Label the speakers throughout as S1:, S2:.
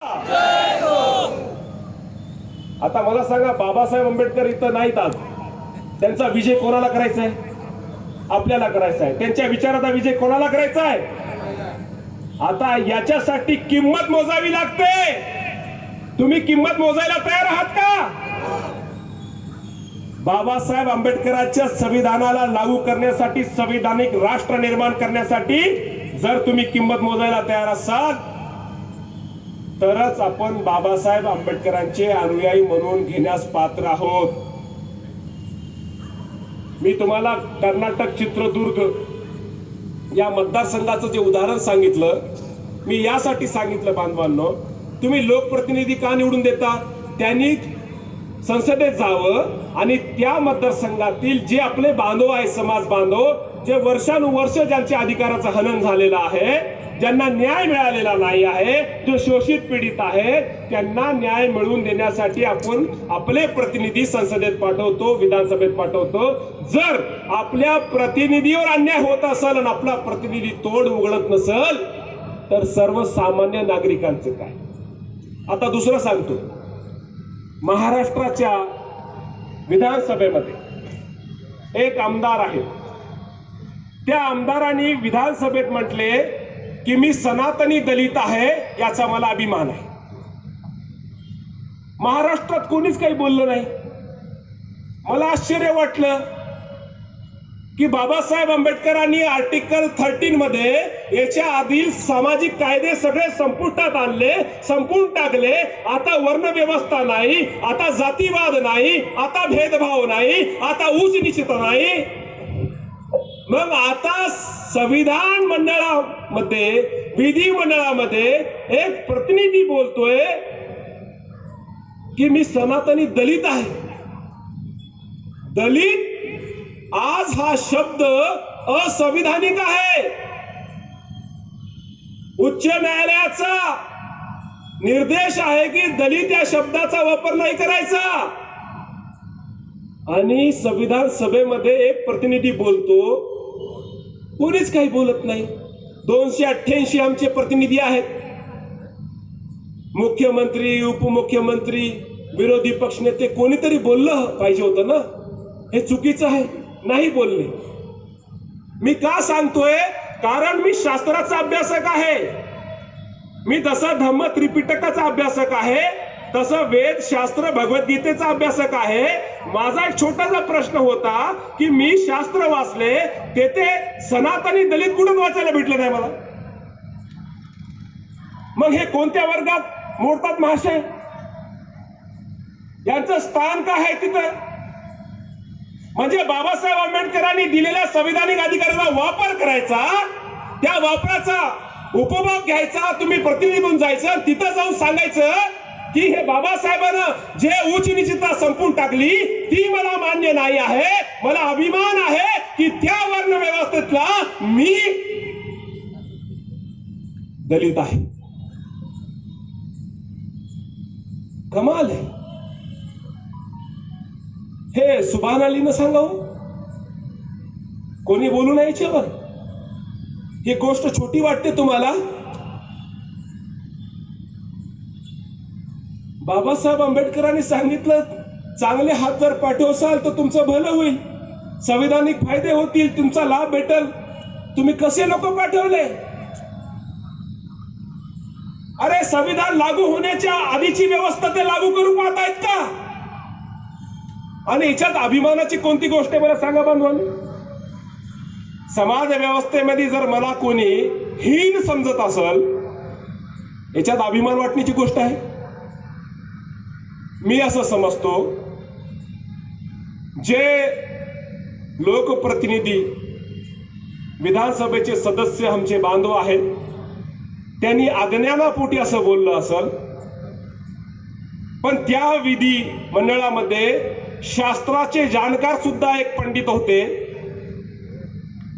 S1: आता मला सांगा, बाबासाहेब आंबेडकर इथं नाहीत आज. त्यांचा विजय कोणाला करायचा आहे? आपल्याला करायचा आहे. त्यांच्या विचाराचा विजय कोणाला करायचा आहे? आता याच्यासाठी किंमत मोजावी लागते. तुम्ही किंमत मोजायला तयार आहात का? बाबासाहेब आंबेडकरांच्या संविधानाला लागू करण्यासाठी, संविधानिक राष्ट्र निर्माण करण्यासाठी जर तुम्ही किंमत मोजायला तयार असाल तरच आपण बाबासाहेब आंबेडकरांचे अनुयायी म्हणून घेण्यास पात्र आहोत. मी तुम्हाला कर्नाटक चित्रदुर्ग या मतदारसंघाचं जे उदाहरण सांगितलं, मी यासाठी सांगितलं बांधवांनो, तुम्ही लोकप्रतिनिधी का निवडून देता? त्यांनी संसदेत जावं आणि त्या मतदारसंघातील जे आपले बांधव आहे, समाज बांधव, जे वर्षानुवर्ष ज्यांच्या अधिकाराचं हनन झालेलं आहे, ज्यांना न्याय मिळालेला नाही आहे, जो शोषित पीडित आहे, त्यांना न्याय मिळवून देण्यासाठी आपण आपले प्रतिनिधी संसदेत पाठवतो, विधानसभेत पाठवतो. जर आपल्या प्रतिनिधीवर अन्याय होत असेल आणि आपला प्रतिनिधी तोंड उघडत नसेल तर सर्वसामान्य नागरिकांचं काय? आता दुसरं सांगतो, महाराष्ट्राच्या विधानसभेमध्ये एक आमदार आहे. त्या आमदारांनी विधानसभेत म्हटले की मी सनातनी दलित आहे, याचा मला अभिमान आहे. महाराष्ट्रात कोणीच काही बोललं नाही. मला आश्चर्य वाटलं की बाबासाहेब आंबेडकरांनी आर्टिकल 13 मध्ये याच्या आधील सामाजिक कायदे सगळे संपुष्टात आणले, संपून टाकले. आता वर्णव्यवस्था नाही, आता जातीवाद नाही, आता भेदभाव नाही, आता उच्च नीच नाही. मग आता संविधान मंडळामध्ये, विधिमंडळामध्ये एक प्रतिनिधी बोलतोय की मी सनातनी दलित आहे. दलित आज हा शब्द असंविधानिक आहे. उच्च न्यायालयाचा निर्देश आहे की दलित या शब्दाचा वापर नाही करायचा. आणि संविधान सभेमध्ये एक प्रतिनिधी बोलतो, कोणीच काही बोलत नाही. 288 आमचे प्रतिनिधी आहेत. मुख्यमंत्री, उपमुख्यमंत्री, विरोधी पक्षनेते, कोणीतरी बोललं पाहिजे होतं ना. हे चुकीचं आहे, नाही बोलले. मी का सांगतोय? कारण मी शास्त्राचा अभ्यासक आहे. मी जसा धम्म त्रिपिटकाचा अभ्यासक आहे, तसं वेद शास्त्र भगवद्गीतेचा अभ्यासक आहे. माझा एक छोटासा प्रश्न होता की मी शास्त्र वाचले, तेथे सनातनी दलित कुठून वाचायला भेटलं नाही मला. मग हे कोणत्या वर्गात मोडतात महाशय? यांचं स्थान काय आहे तिथं? म्हणजे बाबासाहेब आंबेडकरांनी दिलेल्या संविधानिक अधिकाराचा वापर करायचा, त्या वापराचा उपभोग घ्यायचा. तुम्ही प्रतिनिधी म्हणून जायचं, तिथं जाऊन सांगायचं की हे बाबासाहेबांना जे उच्च नीचता संपून टाकली ती मला मान्य नाही आहे. मला अभिमान आहे की त्या वर्ण व्यवस्थेतला मी दलित आहे. कमाल आहे. हे सुभान अलीनं सांगावं, कोणी बोलू नये याच्यावर. ही गोष्ट छोटी वाटते तुम्हाला? बाबासाहेब आंबेडकरांनी सांगितलं, चांगले हात जर पाठवसाल तर तुमचं भलं होईल, संविधानिक फायदे होतील, तुमचा लाभ भेटेल. तुम्ही कसे लोक पाठवले? अरे संविधान लागू होण्याच्या आधीची व्यवस्था ते लागू करू पाहतायत का? आणि याच्यात अभिमानाची कोणती गोष्ट आहे मला सांगा बांधवांनी? समाज व्यवस्थेमध्ये जर मला कोणी हीन समजत असेल, याच्यात अभिमान वाटण्याची गोष्ट आहे? मी असं समजतो, जे लोकप्रतिनिधी, विधानसभेचे सदस्य आमचे बांधव आहेत, त्यांनी अज्ञानापोटी असं बोललं असेल. पण त्या विधी मंडळामध्ये शास्त्राचे जाणकार सुद्धा एक पंडित होते.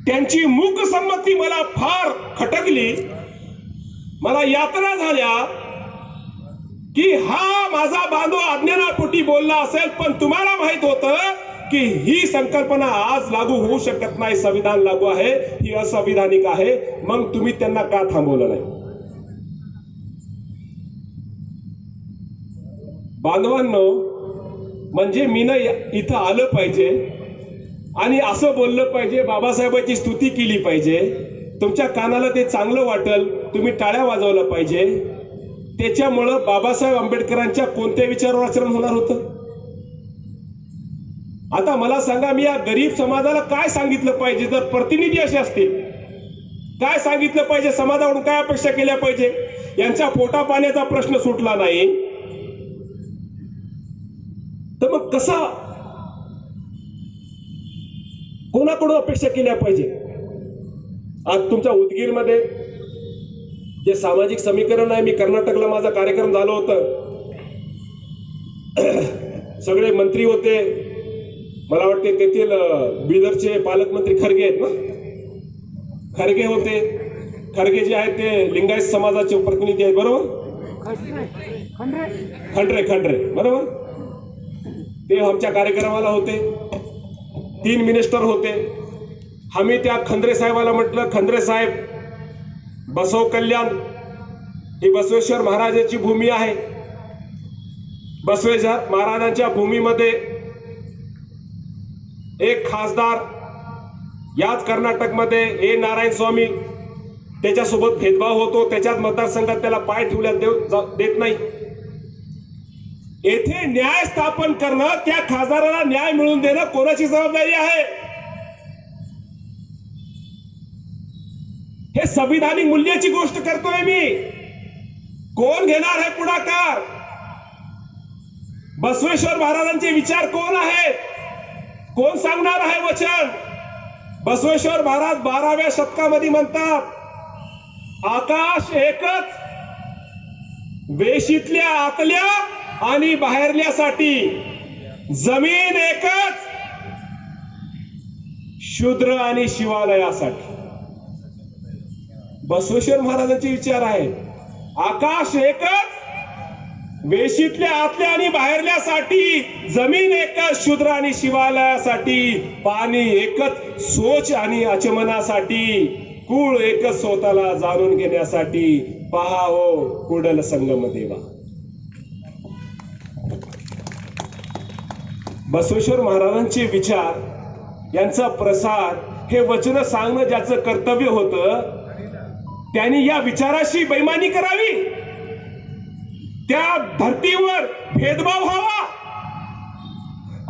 S1: त्यांची मूक संमती मला फार खटकली. मला यातना झाल्या की हा माझा बांधव अज्ञानापोटी बोलला असेल, पण तुम्हाला माहित होतं की ही संकल्पना आज लागू होऊ शकत नाही. संविधान लागू आहे, ही असंविधानिक आहे. मग तुम्ही त्यांना का थांबवलं नाही? बांधवांनो, म्हणजे मी ना इथं आलं पाहिजे आणि असं बोललं पाहिजे, बाबासाहेबांची स्तुती केली पाहिजे, तुमच्या कानाला ते चांगलं वाटेल, तुम्ही टाळ्या वाजवलं पाहिजे, त्याच्यामुळं बाबासाहेब आंबेडकरांच्या कोणत्या विचारावर आचरण होणार होतं? आता मला सांगा, मी या गरीब समाजाला काय सांगितलं पाहिजे? जर प्रतिनिधी असे असतील, काय सांगितलं पाहिजे? समाजाकडून काय अपेक्षा केल्या पाहिजे? यांच्या पोटा पाण्याचा प्रश्न सुटला नाही तर मग कसा, कोणाकडून अपेक्षा केल्या पाहिजे? आज तुमच्या उदगीरमध्ये जे सामाजिक समीकरण आहे, मी कर्नाटकला माझा कार्यक्रम झालं होतं, सगळे मंत्री होते, मला वाटते तेथील बिदरचे पालकमंत्री खरगे आहेत ना, खरगे होते. खरगे जे आहेत ते लिंगायत समाजाचे प्रतिनिधी आहेत, बरोबर? खंडरे बरोबर. ते आमच्या कार्यक्रमाला होते. 3 मिनिस्टर होते. आम्ही त्या खंद्रे साहेबाला म्हटलं, खंद्रे साहेब, बसव कल्याण ही बसवेश्वर महाराजांची भूमी आहे. बसवेश्वर महाराजांच्या भूमीमध्ये एक खासदार याच कर्नाटकमध्ये ए नारायण स्वामी, त्याच्यासोबत भेदभाव होतो, त्याच्याच मतदारसंघात त्याला पाय ठेवल्या देत नाही. येथे न्याय स्थापन करणं, त्या खासदाराला न्याय मिळवून देणं कोणाची जबाबदारी आहे? हे संविधानिक मूल्याची गोष्ट करतोय मी. कोण घेणार आहे पुढाकार? बसवेश्वर महाराजांचे विचार कोण आहेत? कोण सांगणार आहे वचन? बसवेश्वर महाराज 12व्या शतकामध्ये म्हणतात, आकाश एकच, वेशीतल्या आतल्या आणि बाहेरल्यासाठी, जमीन एकच, शूद्र आणि शिवालयासाठी. बसवेश्वर महाराजांचे विचार आहेत. आकाश एकच, वेशीतल्या आतल्या आणि बाहेरल्यासाठी, जमीन एकच, शूद्र आणि शिवालयासाठी, पाणी एकच, सोच आणि आचमनासाठी, कुळ एकच, स्वतःला जाणून घेण्यासाठी. पहा हो कुडल संगम देवा. बसवेश्वर महाराजांचे विचार, यांचा प्रसार, हे वचन सांगणं ज्याचं कर्तव्य होतं, त्यांनी या विचाराशी बेईमानी करावी, त्या धर्तीवर भेदभाव व्हावा.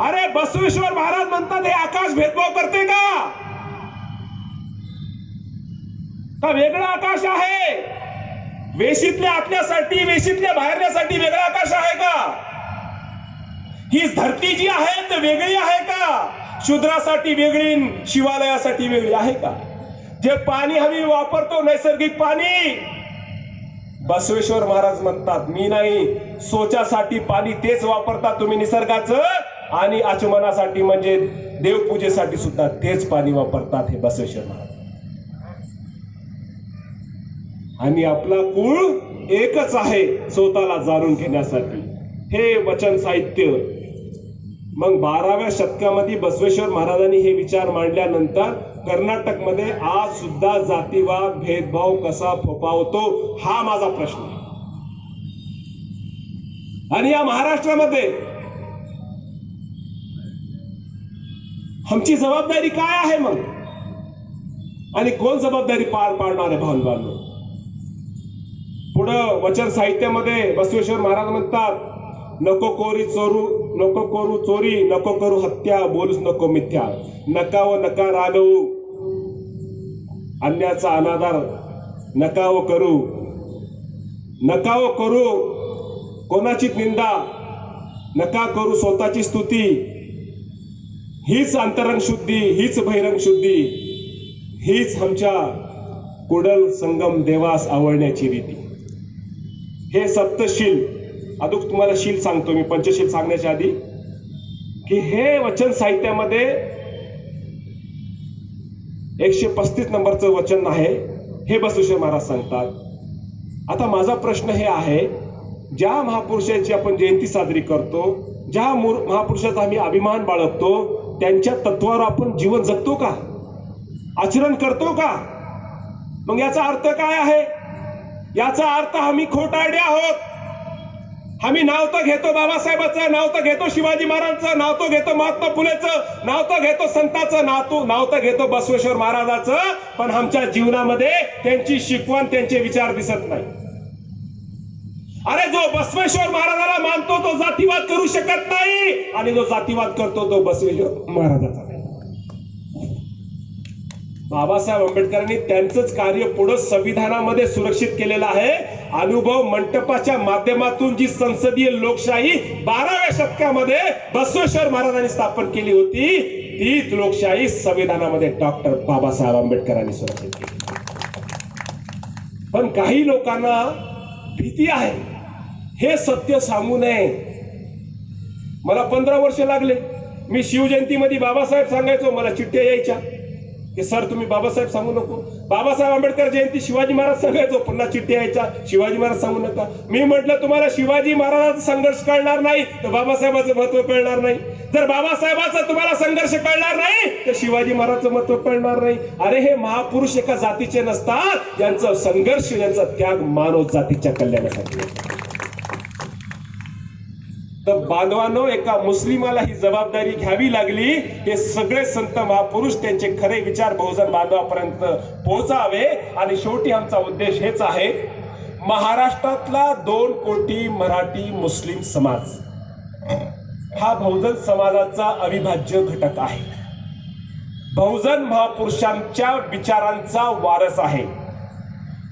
S1: अरे बसवेश्वर महाराज म्हणतात, हे आकाश भेदभाव करते का? वेगळा आकाश आहे? वेशीतल्या आतल्यासाठी, वेशीतल्या बाहेरल्यासाठी वेगळा आकाश आहे का? ही धरती जी आहे ती वेगळी आहे का? शूद्रासाठी वेगळी, शिवालयासाठी वेगळी आहे का? जे पाणी हवी वापरतो, नैसर्गिक पाणी, बसवेश्वर महाराज म्हणतात, मी नाही, सोच्यासाठी पाणी तेच वापरतात तुम्ही निसर्गाचं, आणि आचमनासाठी म्हणजे देवपूजेसाठी सुद्धा तेच पाणी वापरतात हे बसवेश्वर महाराज. आणि आपला कुळ एकच आहे, स्वतःला जाणून घेण्यासाठी. हे वचन साहित्य. मग 12व्या शतकामध्ये बसवेश्वर महाराजांनी हे विचार मांडल्यानंतर कर्नाटकमध्ये आज सुद्धा जातीवाद, भेदभाव कसा फोफावतो, हा माझा प्रश्न आहे. आणि या महाराष्ट्रामध्ये आमची जबाबदारी काय आहे मग? आणि कोण जबाबदारी पार पाडणार आहे? भावनांनो, पुढं वचन साहित्यामध्ये बसवेश्वर महाराज म्हणतात, नको करू चोरी, नको करू हत्या, बोलूच नको मिथ्या, नका व नका रागवू, अन्याचा अनादर नका व करू, नका व करू कोणाची निंदा, नका करू स्वतःची स्तुती. हीच अंतरंग शुद्धी, हीच बहिरंग शुद्धी, हीच आमच्या कुडल संगम देवास आवडण्याची रीती. हे सप्तशील, अजून तुम्हाला शील सांगतो मी पंचशील सांगण्याच्या आधी, की हे वचन साहित्यामध्ये 135 नंबरचं वचन आहे. हे बसवेश्वर महाराज सांगतात. आता माझा प्रश्न हे आहे, ज्या महापुरुषाची आपण जयंती साजरी करतो, ज्या महापुरुषाचा आम्ही अभिमान बाळगतो, त्यांच्या तत्वावर आपण जीवन जगतो का? आचरण करतो का? मग याचा अर्थ काय आहे? याचा अर्थ आम्ही खोटारडे आहोत, आम्ही नाव तर घेतो बाबासाहेबाचं, नाव तर घेतो शिवाजी महाराजांचं, नाव तर घेतो महात्मा फुलेचं, नाव तर घेतो संतांचं, नाव तर घेतो बसवेश्वर महाराजाचं, पण आमच्या जीवनामध्ये त्यांची शिकवण, त्यांचे विचार दिसत नाही. अरे जो बसवेश्वर महाराजाला मानतो तो जातीवाद करू शकत नाही, आणि जो जातीवाद करतो तो बसवेश्वर महाराजाचा नाही. बाबासाहेब आंबेडकरांनी त्यांचंच कार्य पुढे संविधानामध्ये सुरक्षित केलेलं आहे. अनुभव मंटपाच्या माध्यमातून जी संसदीय लोकशाही 12व्या शतकामध्ये बसवेश्वर महाराजांनी स्थापन केली होती, तीच लोकशाही संविधानामध्ये डॉक्टर बाबासाहेब आंबेडकरांनी सुरक्षित केली. पण काही लोकांना भीती आहे, हे सत्य सांगू नये. मला 15 वर्ष लागले. मी शिवजयंतीमध्ये बाबासाहेब सांगायचो, मला चिठ्ठ्या यायच्या की सर तुम्ही बाबासाहेब सांगू नको. बाबासाहेब आंबेडकर जयंती शिवाजी महाराज सांगायचो, पुन्हा चिठ्ठी यायच्या शिवाजी महाराज सांगू नका. मी म्हटलं तुम्हाला शिवाजी महाराजांचा संघर्ष कळणार नाही तर बाबासाहेबांचं महत्व कळणार नाही. जर बाबासाहेबांचा तुम्हाला संघर्ष कळणार नाही तर शिवाजी महाराजांचं महत्व कळणार नाही. अरे हे महापुरुष एका जातीचे नसतात, यांचा संघर्ष, यांचा त्याग मानव जातीच्या कल्याणासाठी. तर बांधवांनो, एका मुस्लिमाला ही जबाबदारी घ्यावी लागली. हे सगळे संत महापुरुष त्यांचे खरे विचार बहुजन बांधवापर्यंत पोहोचावे. आणि शेवटी आमचा उद्देश हेच आहे, महाराष्ट्रातला 2 कोटी मराठी मुस्लिम समाज हा बहुजन समाजाचा अविभाज्य घटक आहे. बहुजन महापुरुषांच्या विचारांचा वारस आहे.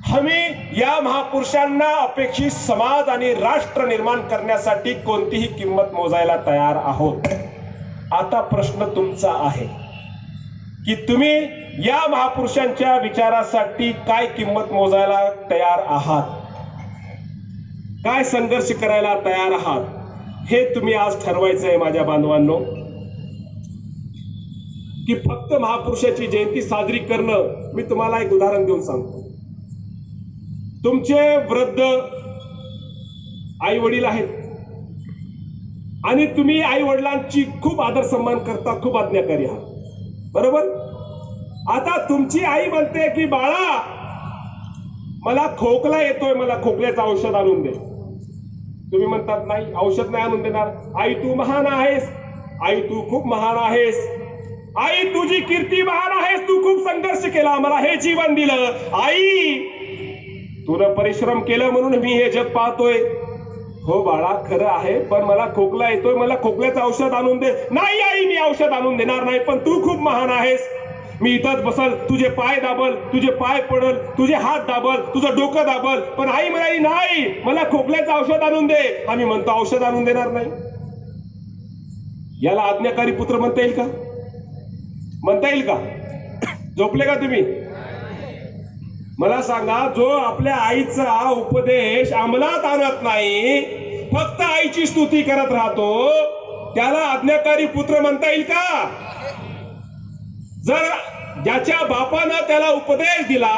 S1: आम्ही या महापुरुषांना अपेक्षित समाज आणि राष्ट्र निर्माण करण्यासाठी कोणतीही किंमत मोजायला तयार आहोत. आता प्रश्न तुमचा आहे की तुम्ही या महापुरुषांच्या विचारासाठी काय किंमत मोजायला तयार आहात, काय संघर्ष करायला तयार आहात, हे तुम्ही आज ठरवायचं आहे. माझ्या बांधवांनो, की फक्त महापुरुषाची जयंती साजरी करणं. मी तुम्हाला एक उदाहरण देऊन सांगतो. तुमचे वृद्ध आई वडील आहेत आणि तुम्ही आई वडिलांची खूप आदर सन्मान करता, खूप आज्ञाकारी आहात, बरोबर. आता तुमची आई म्हणते की बाळा मला खोकला येतोय, मला खोकल्याचं औषध आणून दे. तुम्ही म्हणतात नाही, औषध नाही आणून देणार. आई तू महान आहेस, आई तू खूप महान आहेस, आई तुझी कीर्ती महान आहेस, तू खूप संघर्ष केला, मला हे जीवन दिलं. आई तुला परिश्रम केलं म्हणून मी हे जग पाहतोय. हो बाळा खरं आहे, पण मला खोकला येतोय, मला खोकल्याचं औषध आणून दे. नाही आई मी औषध आणून देणार नाही, पण तू खूप महान आहेस, मी इथंच बसल, तुझे पाय दाबल, तुझे पाय पडल, तुझे हात दाबल, तुझं डोकं दाबल. पण आई म्हणाली नाही मला खोकल्याचं औषध आणून दे. आम्ही म्हणतो औषध आणून देणार नाही. याला आज्ञाकारी पुत्र म्हणता येईल का? म्हणता येईल का? झोपले का तुम्ही? मला सांगा, जो आपल्या आईचा उपदेश अंमलात आणत नाही, फक्त आईची स्तुती करत राहतो, त्याला आज्ञाकारी पुत्र म्हणता येईल का? जर ज्याच्या बापानं त्याला उपदेश दिला,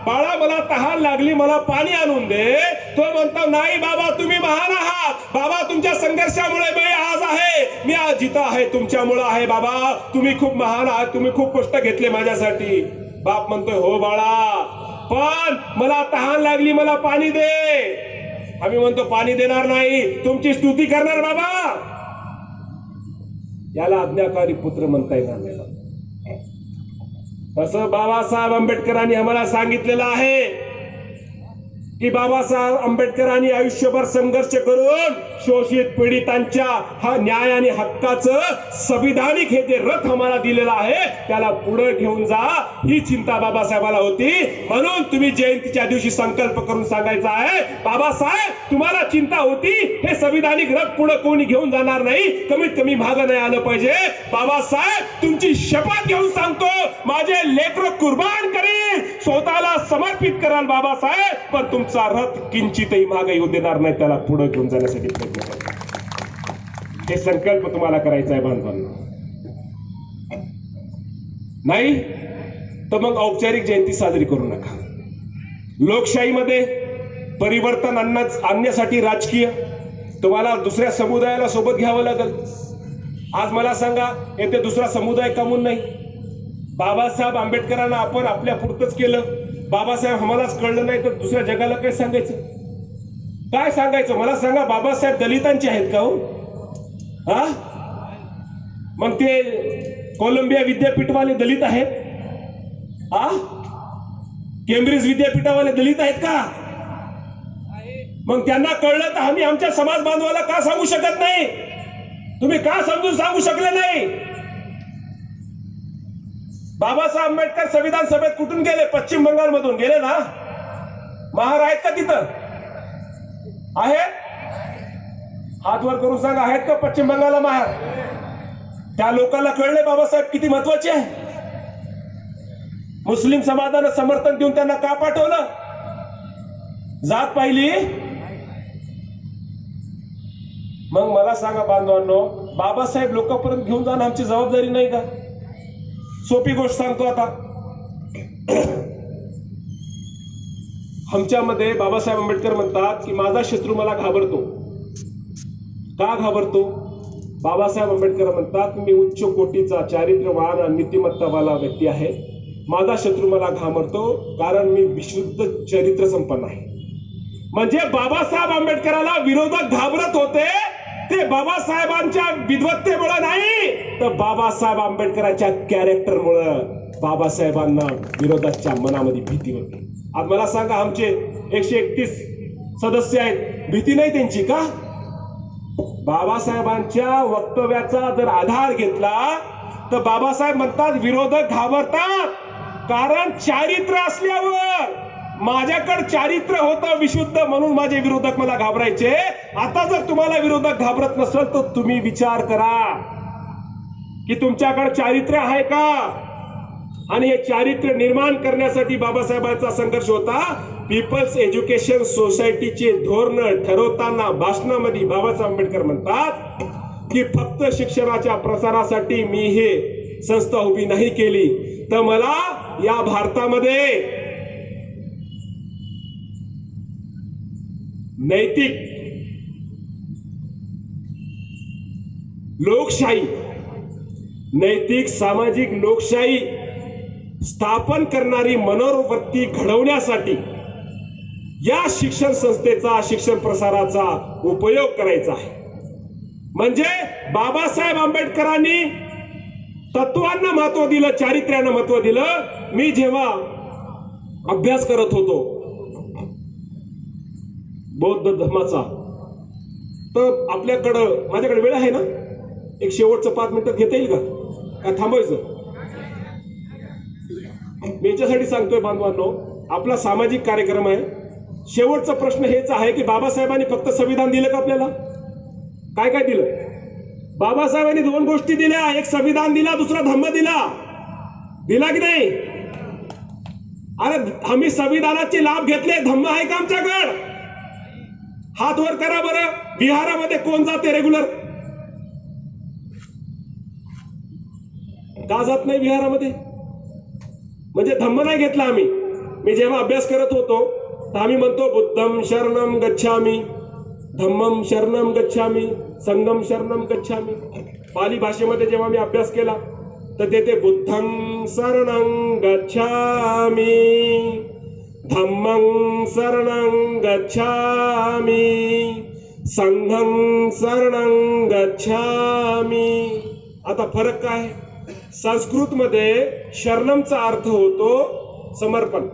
S1: बाळा मला तहान लागली, मला पाणी आणून दे, तो म्हणतो नाही बाबा तुम्ही महान आहात, बाबा तुमच्या संघर्षामुळे मी आज आहे, मी आज जिथं आहे तुमच्यामुळे आहे, बाबा तुम्ही खूप महान आहात, तुम्ही खूप कष्ट घेतले माझ्यासाठी. बाप म्हणतोय हो बाळा, पण मला तहान लागली, मला पाणी दे. आम्ही म्हणतो पाणी देणार नाही, तुमची स्तुती करणार बाबा. याला आज्ञाकारी पुत्र म्हणता येणार नाही. तसं बाबासाहेब आंबेडकरांनी आम्हाला सांगितलेलं आहे की बाबासाहेब आंबेडकरांनी आयुष्यभर संघर्ष करून शोषित पीडितांच्या हा न्याय आणि हक्काचं संविधानिक हे जे रथ आम्हाला दिलेलं आहे त्याला पुढे घेऊन जा, ही चिंता बाबासाहेबाला होती. म्हणून तुम्ही जयंतीच्या दिवशी संकल्प करून सांगायचा आहे, बाबासाहेब तुम्हाला चिंता होती, हे संविधानिक रथ पुढे कोणी घेऊन जाणार नाही, कमीत कमी मागं नाही आलं पाहिजे. बाबासाहेब तुमची शपथ घेऊन सांगतो, माझे लेकरं कुर्बान करीन, स्वतःला समर्पित कराल बाबासाहेब, पण तुमचा रथ किंचितही मागे येऊ देणार नाही, त्याला पुढे घेऊन जाण्यासाठी प्रयत्न करा. हे संकल्प तुम्हाला करायचा आहे बांधवांनो. नाही तर मग औपचारिक जयंती साजरी करू नका. लोकशाहीमध्ये परिवर्तन आणण्यासाठी राजकीय तुम्हाला दुसऱ्या समुदायाला सोबत घ्यावं लागेल. आज मला सांगा, येथे दुसरा समुदाय कमवून नाही. बाबासाहेब आंबेडकरांना आपण आपल्या पुरतच केलं, बाबासाहेब आम्हालाच कळलं नाही तर दुसऱ्या जगाला काय सांगायचं? काय सांगायचं मला सांगा. बाबासाहेब दलितांचे आहेत का हो? हा, मग ते कोलंबिया विद्यापीठवाले दलित आहेत? हा, केम्ब्रिज विद्यापीठावाले दलित आहेत का? मग त्यांना कळलं तर आम्ही आमच्या समाज बांधवाला का सांगू शकत नाही? तुम्ही का समजून सांगू शकले नाही? बाबासाहेब आंबेडकर संविधान सभेत कुठून गेले? पश्चिम बंगाल मधून गेले ना. महार आहेत का तिथं? आहेत? हात वर करून सांगा, आहेत का पश्चिम बंगालला महार? त्या लोकांना कळले बाबासाहेब किती महत्वाचे आहे. मुस्लिम समाजानं समर्थन देऊन त्यांना का पाठवलं? जात पाहिली. मग मला सांगा बांधवांनो, बाबासाहेब लोकांपर्यंत घेऊन जाणं आमची जबाबदारी नाही का? सोपी गोष्ट सांगतो आता. आमच्यामध्ये बाबासाहेब आंबेडकर म्हणतात की माझा शत्रू मला घाबरतो. का घाबरतो? बाबासाहेब आंबेडकर म्हणतात मी उच्च कोटीचा चारित्र्यवान आणि नीतिमत्तावाला व्यक्ती आहे. माझा शत्रू मला घाबरतो कारण मी विशुद्ध चरित्र संपन्न आहे. म्हणजे बाबासाहेब आंबेडकराला विरोधक घाबरत होते ते बाबासाहेबांच्या विद्वत्तेमुळे नाही, तर बाबासाहेब आंबेडकरांच्या कॅरेक्टरमुळे बाबासाहेबांना विरोधाच्या मनामध्ये भीती होती. आज मला सांगा, आमचे 131 सदस्य आहेत, भीती नाही त्यांची का? बाबासाहेबांच्या वक्तव्याचा जर आधार घेतला तर बाबासाहेब म्हणतात विरोधक घाबरतात कारण चारित्र्य असल्यावर. माझ्याकडे चारित्र्य होतं विशुद्ध म्हणून माझे विरोधक मला घाबरायचे. आता जर तुम्हाला विरोधक घाबरत नसेल तर तुम्ही विचार करा की तुमच्याकडे चारित्र्य आहे का? आणि हे चारित्र्य निर्माण करण्यासाठी बाबासाहेबांचा संघर्ष होता. पीपल्स एज्युकेशन सोसायटीचे धोरण ठरवताना भाषणामध्ये बाबासाहेब आंबेडकर म्हणतात की फक्त शिक्षणाच्या प्रसारासाठी मी हे संस्था उभी नाही केली, तर मला या भारतामध्ये नैतिक लोकशाही, नैतिक सामाजिक लोकशाही स्थापन करणारी मनोवृत्ती घडवण्यासाठी या शिक्षण संस्थेचा, शिक्षण प्रसाराचा उपयोग करायचा आहे. म्हणजे बाबासाहेब आंबेडकरांनी तत्वांना महत्व दिलं, चारित्र्यानं महत्व दिलं. मी जेव्हा अभ्यास करत होतो बौद्ध धर्माचा, तर आपल्याकडं, माझ्याकडे वेळ आहे ना, एक शेवटचं 5 मिनिटं घेता येईल का? काय थांबायचं? मी याच्यासाठी सांगतोय बांधवांनो, आपला सामाजिक कार्यक्रम आहे. शेवटचा प्रश्न हेच आहे की बाबासाहेबांनी फक्त संविधान दिलं का आपल्याला? काय काय दिलं? बाबासाहेबांनी 2 गोष्टी दिल्या, एक संविधान दिला, दुसरा धम्म दिला. दिला की नाही? अरे आम्ही संविधानाचे लाभ घेतले, धम्म आहे का आमच्याकडे? हात वर करा बरं. बिहारामध्ये कोण जाते रेग्युलर? का जात नाही बिहारामध्ये? म्हणजे धम्म नाही घेतला आम्ही. मी जेव्हा अभ्यास करत होतो तर आम्ही म्हणतो बुद्धम शरणम गच्छामी, धम्मम शरणम गच्छामी, संघम शरणम गच्छामी. पाली भाषेमध्ये जेव्हा मी अभ्यास केला तर तेथे बुद्धं शरणं गच्छामी, धम्मं शरणं गच्छामी, संघं शरणं गच्छामी. आता फरक काय? संस्कृत मध्ये शरणमचा अर्थ होतो समर्पण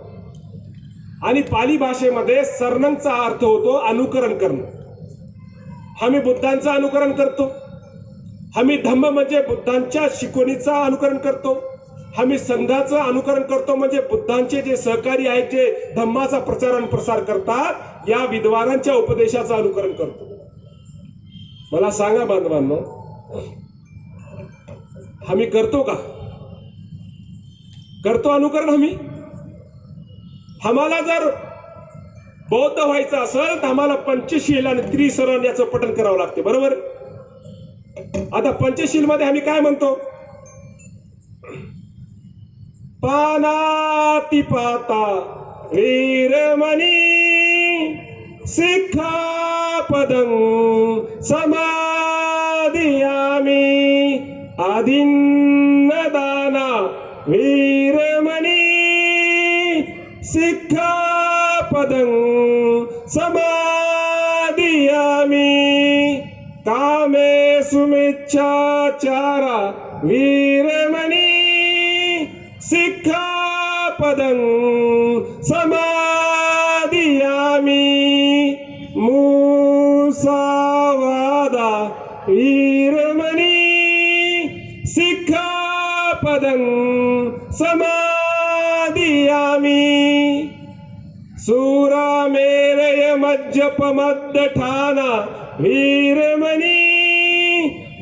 S1: आणि पाली भाषेमध्ये शरणंचा अर्थ होतो अनुकरण करणं. आम्ही बुद्धांचं अनुकरण करतो. आम्ही धम्म म्हणजे बुद्धांच्या शिकवणीचा अनुकरण करतो. आम्ही संघाचं अनुकरण करतो म्हणजे बुद्धांचे जे सहकारी आहेत, जे धम्माचा प्रचार आणि प्रसार करतात, या विद्वानांच्या उपदेशाचं अनुकरण करतो. मला सांगा बांधवांनो, आम्ही करतो का? करतो अनुकरण आम्ही? आम्हाला जर बौद्ध व्हायचं असेल तर आम्हाला पंचशील आणि त्रिसरण याचं पठण करावं लागते, बरोबर? आता पंचशील मध्ये आम्ही काय म्हणतो? पानातिपाता वीरमणी सिक्खापदं समादियामि आदिन्नदाना वीरमणी सिक्खापदं समादियामि. सुमेच्छाचारा वीरमणि सिक्खापदं समादियामि मुसावादा वीरमणि सिक्खापदं समादियामि सूरामेरय मज्जपमद्दठाना वीरमणि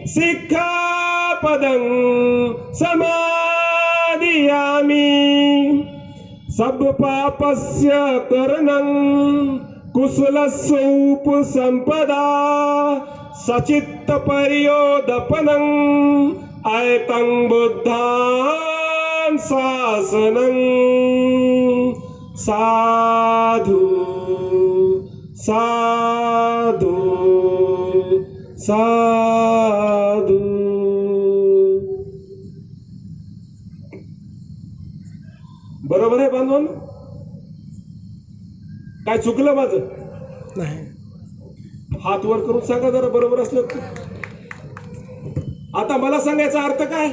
S1: सिक्खापदं समादियामि सब पापस्य करणं कुशलस्वोपसंपदा सचित्त पर्योदपनं ऐतं बुद्धान् शासनं साधु साधु साधु. बरोबर आहे बांधवांनो? काय चुकलं माझं?
S2: नाही.
S1: हात वर करून सांगा जरा बरोबर असलं तर. आता मला सांगायचा अर्थ काय?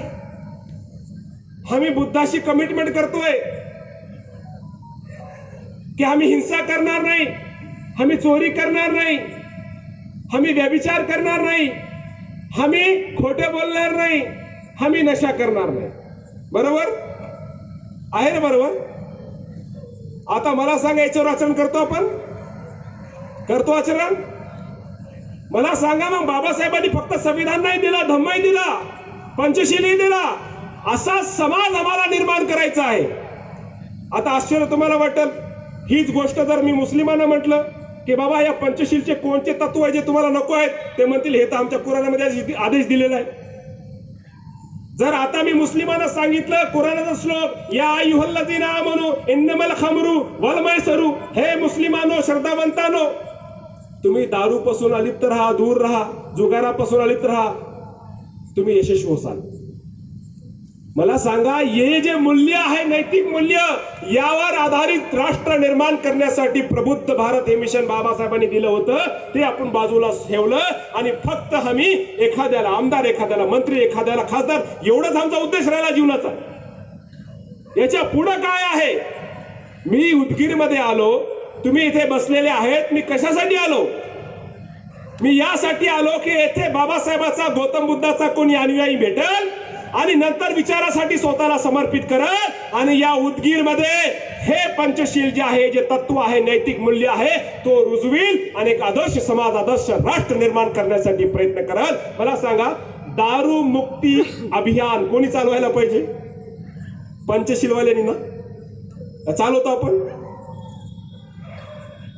S1: आम्ही बुद्धाशी कमिटमेंट करतोय की आम्ही हिंसा करणार नाही, आम्ही चोरी करणार नाही, आम्ही व्यभिचार करणार नाही, आम्ही खोटे बोलणार नाही, आम्ही नशा करणार नाही. बरोबर आहे ना? बरोबर. आता मला सांगा, याच्यावर आचरण करतो आपण? करतो आचरण? मला सांगा मग, बाबासाहेबांनी फक्त संविधान नाही दिला, धम्मही दिला, पंचशीलही दिला, असा समाज आम्हाला निर्माण करायचा आहे. आता आश्चर्य तुम्हाला वाटेल, हीच गोष्ट जर मी मुस्लिमांना म्हटलं की बाबा या पंचशीलचे कोणते तत्व आहे जे तुम्हाला नको आहेत, ते म्हणतील हे तर आमच्या कुराणामध्ये आदेश दिलेला आहे. जर आता मी मुस्लिमांना सांगितलं कुराणाचा श्लोक, या अय्युहल्लझीना आमनू इन्नमल खमरू वल मैसरू, हे मुस्लिमानो, श्रद्धावंतानो, तुम्ही दारूपासून अलिप्त राहा, दूर राहा, जुगारापासून अलिप्त राहा, तुम्ही यशस्वी होसाल. मला सांगा, हे जे मूल्य आहे, नैतिक मूल्य, यावर आधारित राष्ट्र निर्माण करण्यासाठी प्रबुद्ध भारत हे मिशन बाबासाहेबांनी दिलं होतं, ते आपण बाजूला ठेवलं आणि फक्त आम्ही एखाद्याला आमदार, एखाद्याला मंत्री, एखाद्याला खासदार, एवढंच आमचा उद्देश राहिला जीवनाचा. याच्या पुढे काय आहे? मी उदगीरमध्ये आलो, तुम्ही इथे बसलेले आहेत, मी कशासाठी आलो? मी यासाठी आलो की येथे बाबासाहेबाचा, गौतम बुद्धाचा कोणी अनुयायी भेटेल आणि नंतर विचारासाठी स्वतःला समर्पित करत आणि या उदगीरमध्ये हे पंचशील जे आहे, जे तत्व आहे, नैतिक मूल्य आहे, तो रुजवील आणि एक आदर्श समाज, आदर्श राष्ट्र निर्माण करण्यासाठी प्रयत्न करत. मला सांगा, दारू मुक्ती अभियान कोणी चालवायला पाहिजे? पंचशीलवाल्यांनी ना चालवतो आपण.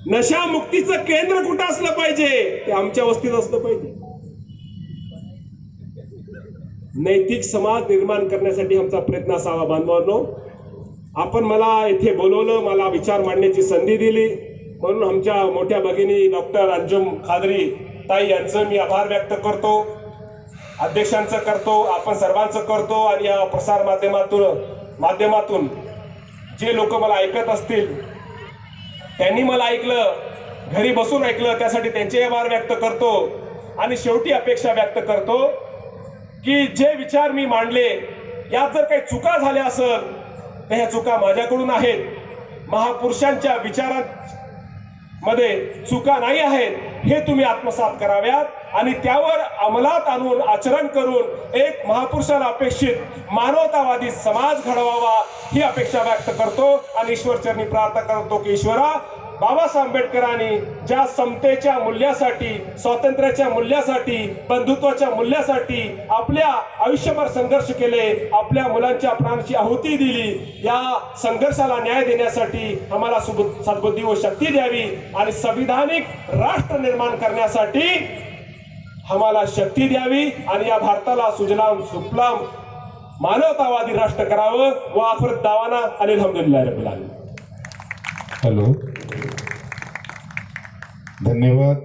S1: नशा मुक्तीचं केंद्र कुठं असलं पाहिजे? ते आमच्या वस्तीत असलं पाहिजे. नैतिक समाज निर्माण करण्यासाठी आमचा प्रयत्न असावा. बांधवांनो, आपण मला इथे बोलवलं, मला विचार मांडण्याची संधी दिली, म्हणून आमच्या मोठ्या भगिनी डॉक्टर अंजुम खादरी ताई यांचं मी आभार व्यक्त करतो, अध्यक्षांचं करतो, आपण सर्वांचं करतो. आणि या प्रसार माध्यमातून जे लोक मला ऐकत असतील, त्यांनी मला ऐकलं, घरी बसून ऐकलं, त्यासाठी त्यांचे आभार व्यक्त करतो. आणि शेवटी अपेक्षा व्यक्त करतो की जे विचार मी मांडले, यात जर काही चुका झाल्या असेल तर ह्या चुका माझ्याकडून आहेत. महापुरुषांच्या विचारांमध्ये चुका नाही आहेत, हे तुम्ही आत्मसात कराव्यात आणि त्यावर अंमलात आणून, आचरण करून एक महापुरुषाला अपेक्षित मानवतावादी समाज घडवावा, ही अपेक्षा व्यक्त करतो. आणि ईश्वरचरणी प्रार्थना करतो की ईश्वरा, बाबासाहेब आंबेडकरांनी ज्या समतेच्या मूल्यासाठी, स्वातंत्र्याच्या मूल्यासाठी, बंधुत्वाच्या मूल्यासाठी आपल्या आयुष्यभर संघर्ष केले, आपल्या मुलांच्या प्राणाची आहुती दिली, या संघर्षाला न्याय देण्यासाठी आम्हाला सद्बुद्धी व शक्ती द्यावी आणि संविधानिक राष्ट्र निर्माण करण्यासाठी आम्हाला शक्ती द्यावी आणि या भारताला सुजलाम सुफलाम मानवतावादी राष्ट्र करावं. व आखिर दावाना अल्हम्दुलिल्लाह रब्बिल आलमीन.
S3: हॅलो, धन्यवाद.